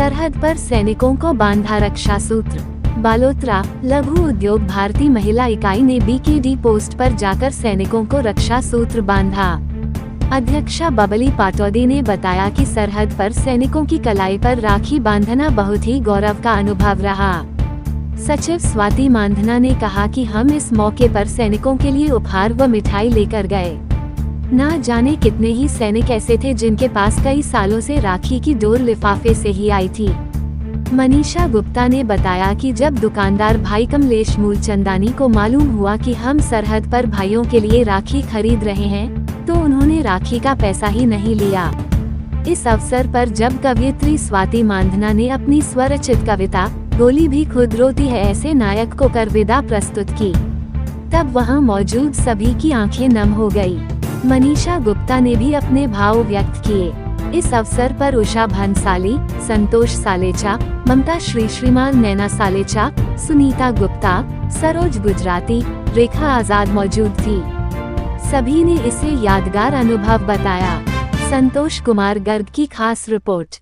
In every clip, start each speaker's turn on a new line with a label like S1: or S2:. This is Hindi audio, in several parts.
S1: सरहद पर सैनिकों को बांधा रक्षा सूत्र। बालोतरा लघु उद्योग भारती महिला इकाई ने बीकेडी पोस्ट पर जाकर सैनिकों को रक्षा सूत्र बांधा। अध्यक्षा बबली पाटौदी ने बताया कि सरहद पर सैनिकों की कलाई पर राखी बांधना बहुत ही गौरव का अनुभव रहा। सचिव स्वाति मांधना ने कहा कि हम इस मौके पर सैनिकों के लिए उपहार व मिठाई लेकर गए। ना जाने कितने ही सैनिक ऐसे थे जिनके पास कई सालों से राखी की डोर लिफाफे से ही आई थी। मनीषा गुप्ता ने बताया कि जब दुकानदार भाई कमलेश मूलचंदानी को मालूम हुआ कि हम सरहद पर भाइयों के लिए राखी खरीद रहे हैं, तो उन्होंने राखी का पैसा ही नहीं लिया। इस अवसर पर जब कवयित्री स्वाति मांधना ने अपनी स्वरचित कविता गोली भी खुद रोती है ऐसे नायक को कर विदा प्रस्तुत की, तब वहां मौजूद सभी की आंखें नम हो गई। मनीषा गुप्ता ने भी अपने भाव व्यक्त किए। इस अवसर पर उषा भंसाली, संतोष सालेचा, ममता श्रीमान, नैना सालेचा, सुनीता गुप्ता, सरोज गुजराती, रेखा आजाद मौजूद थी। सभी ने इसे यादगार अनुभव बताया। संतोष कुमार गर्ग की खास रिपोर्ट।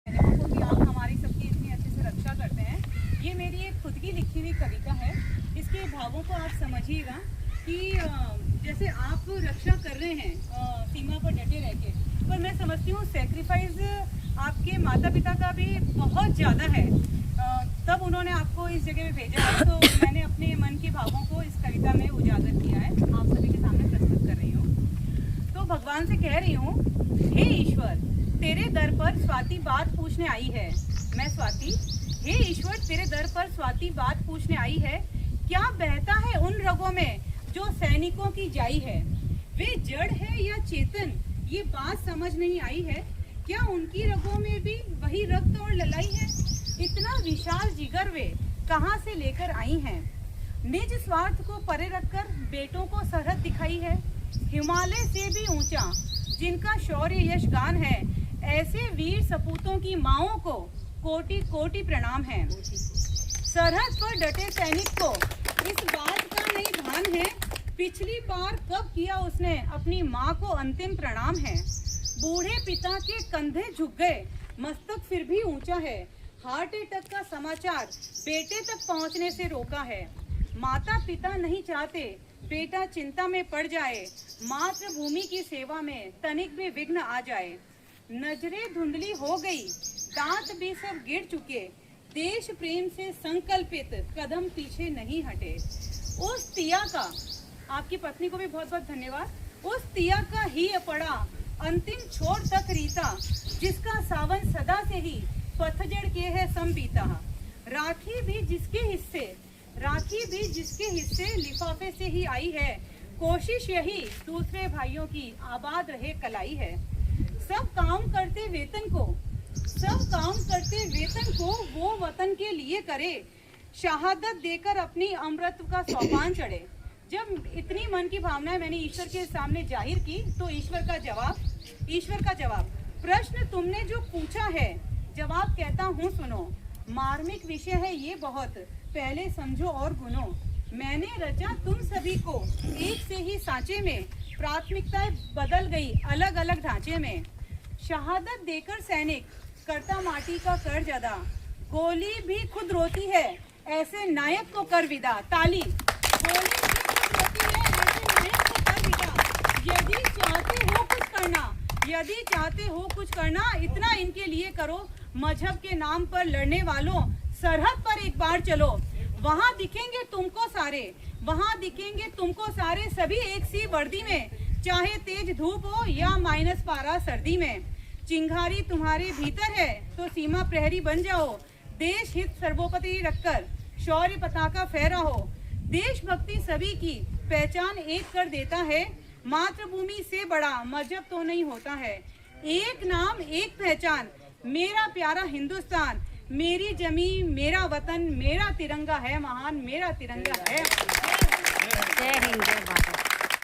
S2: आप हमारी सबकी इतनी अच्छे से रक्षा करते हैं। ये मेरी एक खुद की लिखी हुई कविता है। इसके भावों को आप समझिएगा कि जैसे आप रक्षा कर रहे हैं सीमा पर डटे रह के, पर मैं समझती हूँ सेक्रीफाइस आपके माता पिता का भी बहुत ज़्यादा है। तब उन्होंने आपको इस जगह पे भेजा है, तो मैंने अपने मन के भावों को इस कविता में उजागर किया है, आप सभी के सामने प्रस्तुत कर रही हूँ। तो भगवान से कह रही हूँ, हे ईश्वर तेरे दर पर स्वाति बात पूछने आई है। मैं स्वाति, हे ईश्वर तेरे दर पर स्वाति बात पूछने आई है। क्या बहता है उन रगों में जो सैनिकों की जाई है? वे जड़ है या चेतन, ये बात समझ नहीं आई है। क्या उनकी रगों में भी वही रक्त और ललाई है? इतना विशाल जिगर वे कहाँ से लेकर आई हैं? निज स्वार्थ को परे रखकर बेटों को सरहद दिखाई है। हिमालय से भी ऊंचा जिनका शौर्य यश गान है, ऐसे वीर सपूतों की माओं को कोटि कोटि प्रणाम है। सरहद पर डटे सैनिक को इस बात का नहीं भान है, पिछली बार कब किया उसने अपनी माँ को अंतिम प्रणाम है। बूढ़े पिता के कंधे झुक गए, मस्तक फिर भी ऊंचा है। हार्ट अटैक का समाचार बेटे तक पहुंचने से रोका है। माता पिता नहीं चाहते बेटा चिंता में पड़ जाए, मातृभूमि की सेवा में तनिक भी विघ्न आ जाए। नजरें धुंधली हो गई, दांत भी सब गिर चुके, देश प्रेम से संकल्पित कदम पीछे नहीं हटे। उस तिया का, आपकी पत्नी को भी बहुत बहुत धन्यवाद, उस तिया का ही पड़ा अंतिम छोर तक रीता, जिसका सावन सदा से ही पतझड़ के है संबीता। राखी भी जिसके हिस्से लिफाफे से ही आई है, कोशिश यही दूसरे भाइयों की आबाद रहे कलाई है। सब काम करते वेतन को वो वतन के लिए करे, शहादत देकर अपनी अमृत का सोपान चढ़े। जब इतनी मन की भावनाएं मैंने ईश्वर के सामने जाहिर की, तो ईश्वर का जवाब प्रश्न तुमने जो पूछा है, जवाब कहता हूँ सुनो। मार्मिक विषय है ये बहुत, पहले समझो और गुनो। मैंने रचा तुम सभी को एक से ही सांचे में, प्राथमिकताएं बदल गई अलग अलग ढांचे में। शहादत देकर सैनिक करता माटी का कर्ज अदा, गोली भी खुद रोती है ऐसे नायक को कर विदा। ताली। गोली भी खुद रोती है ऐसे नायक को कर विदा। यदि चाहते हो कुछ करना, इतना इनके लिए करो। मजहब के नाम पर लड़ने वालों, सरहद पर एक बार चलो। वहाँ दिखेंगे तुमको सारे सभी एक सी वर्दी में, चाहे तेज धूप हो या माइनस पारा सर्दी में। चिंगारी तुम्हारे भीतर है तो सीमा प्रहरी बन जाओ। देश हित सर्वोपरि रखकर शौर्य पताका फहराओ। देशभक्ति सभी की पहचान एक कर देता है, मातृभूमि से बड़ा मजहब तो नहीं होता है। एक नाम एक पहचान, मेरा प्यारा हिंदुस्तान, मेरी जमी मेरा वतन, मेरा तिरंगा है महान, मेरा तिरंगा है।
S1: जय हिंद।